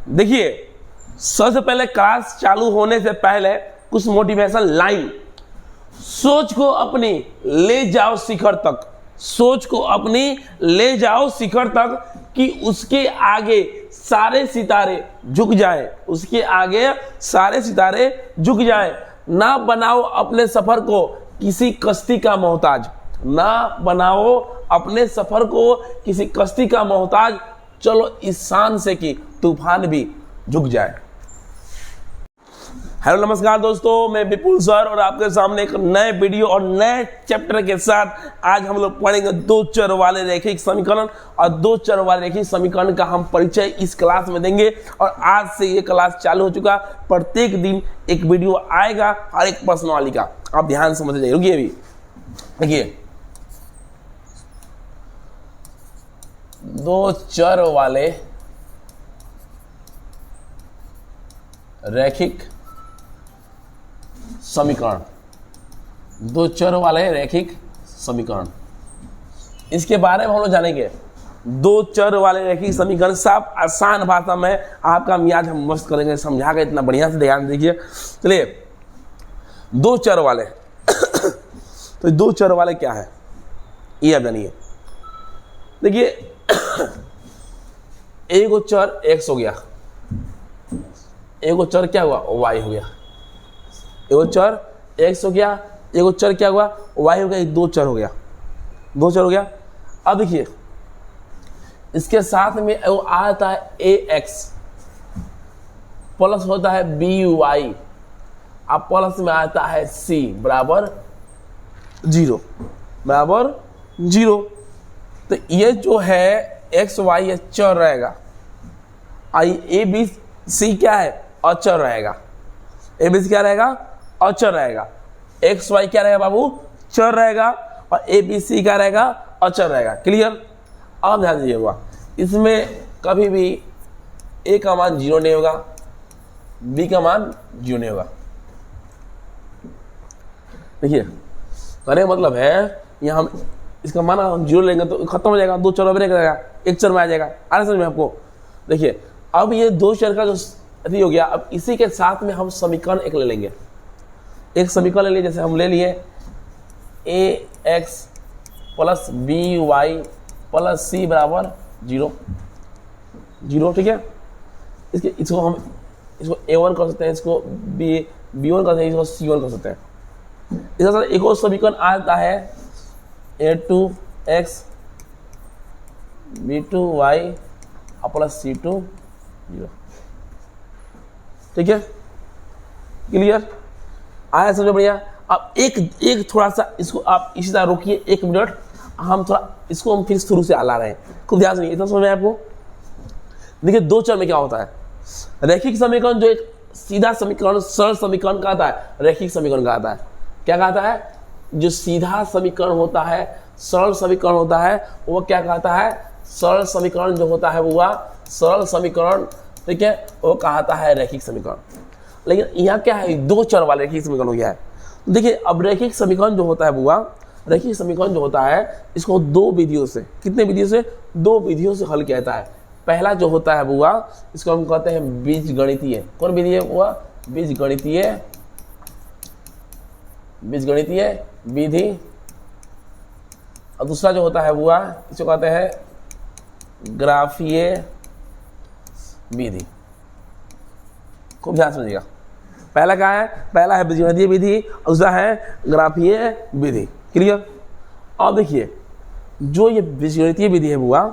देखिए, सबसे पहले क्लास चालू होने से पहले कुछ मोटिवेशन लाइन। सोच को अपनी ले जाओ शिखर तक, सोच को अपनी ले जाओ शिखर तक कि उसके आगे सारे सितारे झुक जाएं, उसके आगे सारे सितारे झुक जाएं। ना बनाओ अपने सफर को किसी कश्ती का मोहताज, ना बनाओ अपने सफर को किसी कश्ती का मोहताज। चलो इस शान से कि तूफान भी झुक जाए। हेलो नमस्कार दोस्तों, मैं विपुल सर और आपके सामने एक नए वीडियो और नए चैप्टर के साथ आज हम लोग पढ़ेंगे दो चर वाले रैखिक समीकरण। और दो चर वाले रैखिक समीकरण का हम परिचय इस क्लास में देंगे। और आज से ये क्लास चालू हो चुका, प्रत्येक दिन एक वीडियो आएगा हर एक प्रश्नावली का। आप ध्यान से समझ जाइए। रुकिए, अभी देखिए, दो चर वाले रैखिक समीकरण, दो चर वाले रैखिक समीकरण, इसके बारे में हम लोग जानेंगे। दो चर वाले रैखिक समीकरण साफ आसान भाषा में आपका मियाज हम मस्त करेंगे, समझा के इतना बढ़िया से ध्यान दीजिए। चलिए, दो चर वाले तो दो चर वाले क्या है ये आप जानिए। देखिए, एगो चर x हो गया, एगो चर क्या हुआ y हो गया, एगो चर x हो गया, एगो चर क्या हुआ y हो गया, दो चर हो गया, दो चर हो गया। अब देखिए, इसके साथ में वो आता है ax प्लस होता है by, अब प्लस में आता है c बराबर 0, बराबर 0। तो ये जो है एक्स वाई ये चर रहेगा, ए बी सी क्या है अचर रहेगा, ए बी सी क्या रहेगा अचर रहेगा, एक्स वाई क्या रहेगा बाबू चर रहेगा, और ए बी सी क्या रहेगा अचर रहेगा। क्लियर। अब ध्यान दीजिएगा, इसमें कभी भी ए का मान 0 नहीं होगा, बी का मान 0 नहीं होगा। देखिए, कहने का मतलब है यहाँ हम इसका मान हम 0 लेंगे तो खत्म हो जाएगा, दो चर में रहेगा, एक चर में आ जाएगा। आ रहा समझ में आपको। देखिए, अब ये दो चर का जो अति हो गया, अब इसी के साथ में हम समीकरण एक ले लेंगे, एक समीकरण ले लिए। जैसे हम ले लिए A X plus B Y plus C बराबर 0, 0। ठीक है, इसको हम इसको a1 कर सकते हैं, इसको b1 कर सकते हैं, इसको c1 कर सकते हैं। इसके साथ एक और समीकरण आता है a2x b2y प्लस c2 0। ठीक है, क्लियर आया समझो बढ़िया। अब एक थोड़ा सा इसको आप इसी तरह रोकिए, 1 मिनट, हम थोड़ा इसको हम फिर शुरू से ला रहे हैं, खूब ध्यान से। इतना समझ में आपको। देखिए, दो चर में क्या होता है, रैखिक समीकरण जो एक सीधा समीकरण सरल समीकरण का आता है, रैखिक समीकरण का आता है। क्या कहता है, जो सीधा समीकरण होता है, सरल समीकरण होता है, वो क्या कहता है, सरल समीकरण जो होता है वो सरल समीकरण। ठीक है, वो कहता है रैखिक समीकरण। लेकिन यहाँ क्या है, दो चर वाले रैखिक समीकरण हो गया है। देखिए, अब रैखिक समीकरण जो होता है बुआ, रैखिक समीकरण जो होता है, इसको दो विधियों से, कितने विधियों से, दो विधियों से हल किया जाता है। पहला जो होता है बुआ, इसको हम कहते हैं बीजगणितीय। कौन विधि है बुआ, बीजगणितीय, बीजगणितीय विधि। और दूसरा जो होता है बुआ, इसको कहते हैं ग्राफीय विधि। खूब ध्यान समझिएगा। पहला क्या है, पहला है बीजगणितीय विधि, और दूसरा है ग्राफीय विधि। क्लियर। अब देखिए, जो ये बीजगणितीय विधि है बुआ,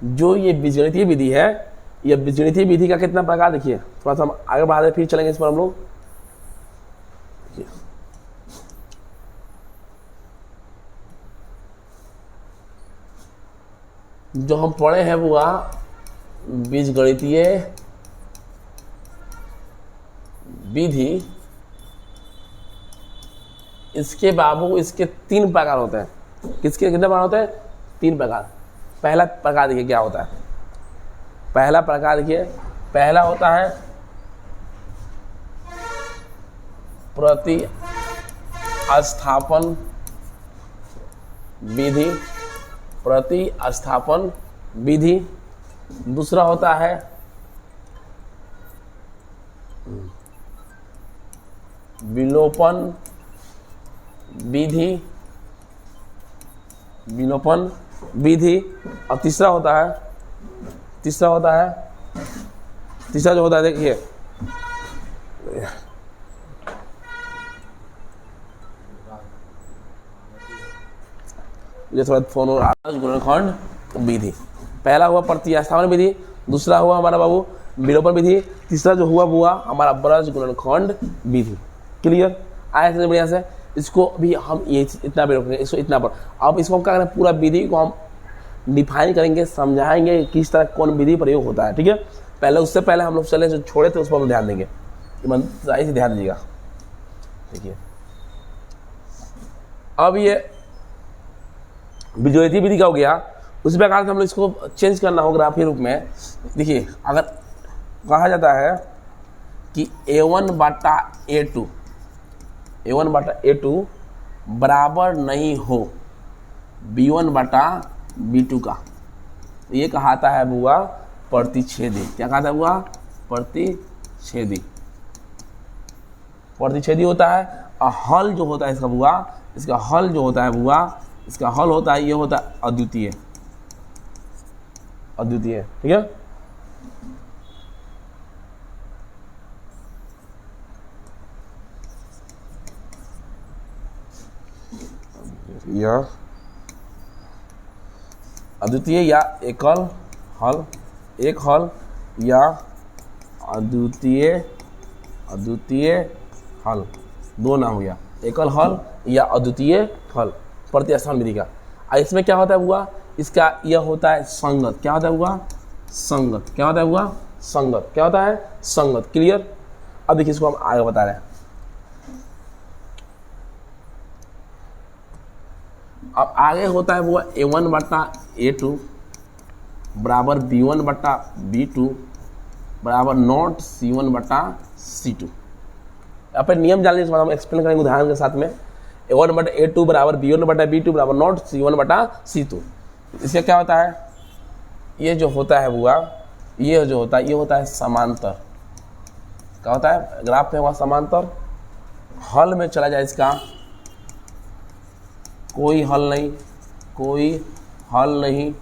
जो ये बीजगणितीय विधि है, ये बीजगणितीय विधि का कितना प्रकार, देखिए थोड़ा सा हम आगे बढ़ाते फिर चलेंगे इस पर हम लोग। जो हम पढ़े हैं बुआ बीजगणितीय विधि, इसके बाबू इसके 3 प्रकार होते हैं। किसके कितने प्रकार होते हैं, 3 प्रकार। पहला प्रकार देखिए क्या होता है, पहला प्रकार देखिए, पहला होता है प्रतिस्थापन विधि, प्रतिस्थापन विधि। दूसरा होता है विलोपन विधि, विलोपन विधि। और तीसरा होता है, तीसरा जो होता है देखिए, ये थोड़ा फोन और गुणनखंड विधि। पहला हुआ प्रतिस्थापन विधि, दूसरा हुआ हमारा बाबू विलोपन विधि, तीसरा जो हुआ हमारा ब्रज गुणनखंड विधि। क्लियर आया समझ बढ़िया से। इसको भी हम ये इतना भी रोकेंगे, इसको इतना पर। अब इसको हम क्या करें, पूरा विधि को हम डिफाइन करेंगे, समझाएंगे किस तरह कौन विधि प्रयोग होता है। ठीक है, पहले उससे पहले हम लोग चले जो छोड़े थे उस पर हम ध्यान देंगे, ईमानदारी से ध्यान दीजिएगा। देखिए अब ये बीजगणितीय विधि का हो गया, उसी प्रकार से हम लोग इसको चेंज करना होगा ग्राफीय रूप में। देखिए अगर कहा जाता है कि A1 बटा A2 बराबर नहीं हो B1 बटा B2 का, तो ये कहाता है बुआ प्रतिच्छेदी। क्या कहता है बुआ? प्रतिच्छेदी। प्रतिच्छेदी होता है। और हल जो होता है इसका बुआ, इसका हल जो होता है बुआ, इसका हल होता है, ये होता है अद्वितीय। अद्वितीय, ठीक है। यह अद्वितीय या एकल हल, एक हल या अद्वितीय हल, दो नाम हो गया, एकल हल या अद्वितीय हल प्रतिस्थापन विधि का। इसमें क्या होता है बुआ, इसका यह होता है संगत। क्या होता है बुआ? संगत। क्या होता है बुआ? संगत। क्या होता है? संगत। क्लियर। अब देखिए इसको हम आगे बता रहे हैं। अब आगे होता है बुआ A1 बटा A2 बराबर B1 बटा B2 बराबर नॉट C1 बटा C2। यहाँ पर नियम जान लीजिए, इसके बाद हम एक्सप्लेन करेंगे उदाहरण के साथ में। A1 बटा A2 बराबर B1 बटा B2 बराबर नॉट C1 बटा C2। इसका क्या होता है? ये जो होता है बुआ, ये जो होता है, ये होता है समांतर। क्या होता है? ग्राफ में हुआ समांतर। हल में चला जाए इसका, कोई हल नहीं, कोई हल नहीं।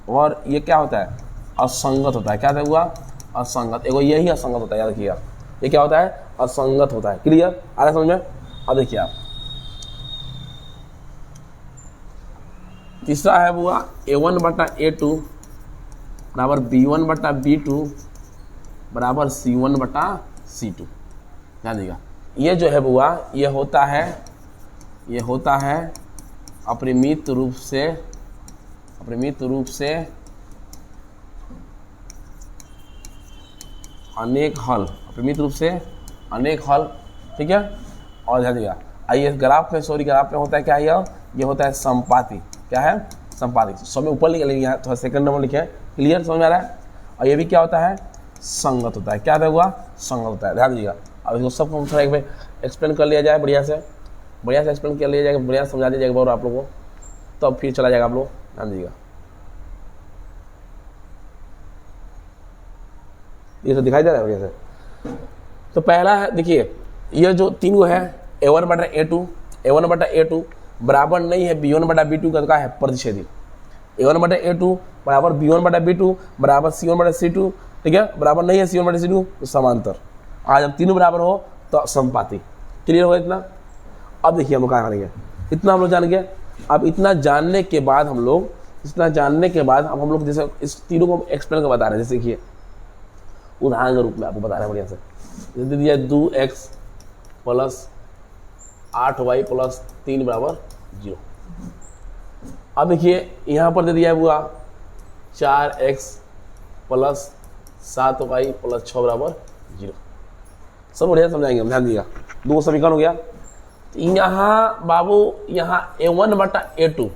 और ये क्या होता है? असंगत होता है। क्या हुआ? असंगत। एगो यही असंगत होता है, याद रखिएगा। ये क्या होता है? असंगत होता है। क्लियर आ रहा है समझ में? अब देखिए आप, तीसरा है बुआ A1 बटा A2 बराबर B1 बटा B2 बराबर C1 बटा C2। ध्यान दीजिएगा, ये जो है बुआ, ये होता है अपरिमित रूप से अनेक हल। अपरिमित रूप से अनेक हल, ठीक है। और ध्यान दीजिएगा, आइए ग्राफ में, ग्राफ में होता है क्या? ये होता है संपाती। क्या है? संपाती। सब में ऊपर लिख लेंगे, यहाँ थोड़ा सेकंड नंबर लिखे। क्लियर समझ में आ रहा है? और ये भी क्या होता है? संगत होता है। क्या हुआ? संगत होता है। ध्यान दीजिएगा। अब इसको सबको हम थोड़ा एक बार एक्सप्लेन कर लिया जाए, बढ़िया से एक्सप्लेन कर लिया जाएगा, बढ़िया समझा दिया जाएगा आप लोगों को, तो अब फिर चला जाएगा आप लोग। ध्यान दीजिएगा, ये तो दिखाई दे रहा है बढ़िया से। तो पहला है, देखिए ये जो तीन है A1 बटा A2 बराबर नहीं है B1 बटा B2 का है प्रतिच्छेदी। A1 बटा A2 बराबर B1 बटा B2 बराबर C1 बटा C2, ठीक है। बराबर नहीं है C1 बटा C2 तो समांतर। आज जब तीनों बराबर हो तो संपाती। क्लियर हो इतना? अब देखिए हम लोग क्या करेंगे, इतना हम लोग जान गए। अब इतना जानने के बाद हम लोग जैसे इस तीनों को एक्सप्लेन कर बता रहे हैं। जैसे कि उदाहरण के रूप में आपको बता रहे हैं बढ़िया से। जैसे दिया 2x प्लस 8y प्लस 3 बराबर 0। अब देखिए यहाँ पर दे दिया है बुआ 4x प्लस 7y प्लस 6 बराबर 0। सब बढ़िया समझाएंगे हम, ध्यान दीजिएगा। दो समीकरण हो गया। यहाँ बाबू, यहाँ A1 बटा A2,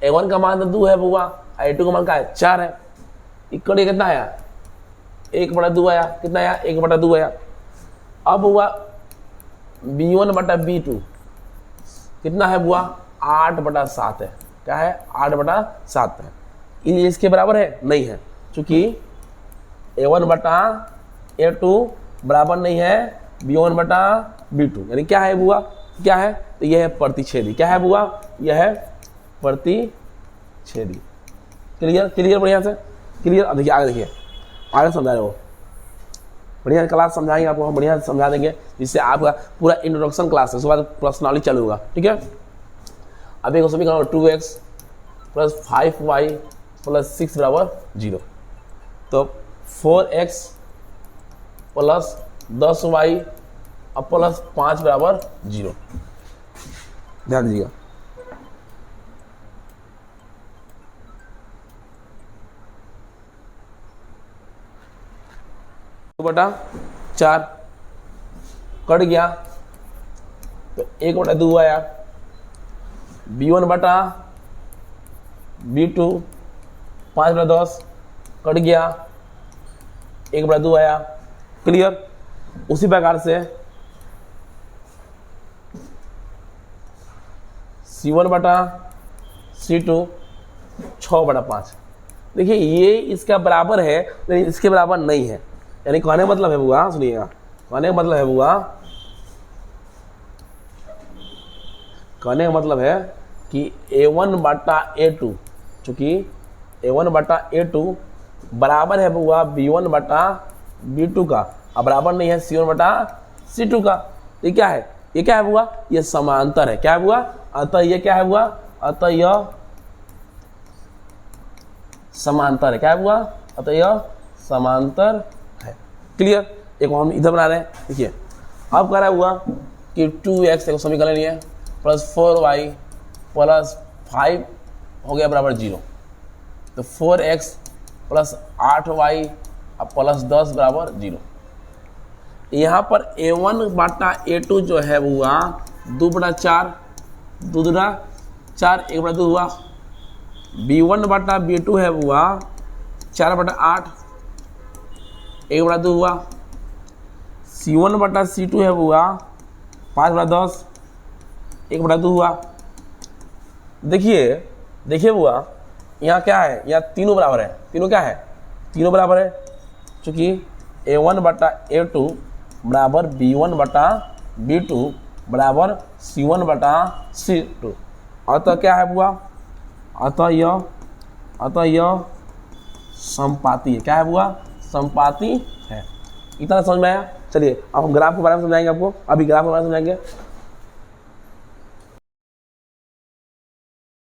A1 का मान 2 है बुआ, A2 का मान क्या है? 4 है। इकड़ कितना आया? 1 बटा 2 आया। कितना आया? 1 बटा 2 आया। अब हुआ B1 बटा B2 कितना है बुआ? 8 बटा 7 है। क्या है? 8 बटा 7 है। इसके बराबर है? नहीं है, चूंकि A1 बटा A2 बराबर नहीं है B1 बटा B2, यानी क्या है बुआ, क्या है, तो यह है प्रतिच्छेदी। क्या है बुआ, यह है प्रतिच्छेदी। क्लियर, क्लियर, बढ़िया से क्लियर। अब देखिए आगे, देखिए आगे समझा रहे हो, बढ़िया क्लास समझाएंगे आपको, हम बढ़िया समझा देंगे, जिससे आपका पूरा इंट्रोडक्शन क्लास है, उसके बाद पर्सनली चालू होगा। ठीक है, अब एक समीकरण 2x प्लस 5y प्लस 6 बराबर 0, तो 4x प्लस 10y और प्लस 5 बराबर 0। ध्यान दीजिएगा, बटा 4 कट गया तो 1 बटा 2 आया, B1 बटा B2 5 बटा 10 कट गया, 1 बटा 2 आया। क्लियर, उसी प्रकार से C1 बटा C2 6 बटा 5। देखिए ये इसका बराबर है लेकिन इसके बराबर नहीं है, यानी कहने का मतलब है बुआ, सुनिएगा, कहने का मतलब है बुआ, कहने का मतलब है कि A1 बटा A2, चूंकि A1 बटा A2 बराबर है बुआ B1 बटा B2 का, अब बराबर नहीं है C1 बटा C2 का। ये क्या है, ये क्या है बुआ, ये समांतर है। क्या है बुआ, अतः ये क्या है बुआ, अतः यह समांतर है। क्या है बुआ, अतः यह समांतर है। क्लियर, एक हम इधर बना रहे हैं, देखिए अब कह रहा हुआ कि 2x समीकरण लिया प्लस 4y प्लस 5 हो गया बराबर 0, तो 4x प्लस 8y प्लस 10 बराबर 0। यहाँ पर A1 बटा A2 जो है हुआ 2 बटा 4, 2 दूना 4, 1 बटा 2 हुआ। B1 बटा B2 है हुआ 4 बटा 8, 1 बटा 2 हुआ। C1 बटा C2 है हुआ 5 बटा 10, 1 बटा 2 हुआ। देखिए देखिए हुआ, यहाँ क्या है, यहाँ तीनों बराबर है, तीनों क्या है, तीनों बराबर है, चूंकि A1 बटा A2 बराबर B1 बटा B2 बराबर C1 बटा C2। अतः क्या है बुआ, अतः यह समपाती है। क्या है बुआ, समपाती है। इतना समझ में आया। चलिए अब हम ग्राफ के बारे में समझाएंगे आपको, अभी ग्राफ के बारे में समझाएंगे।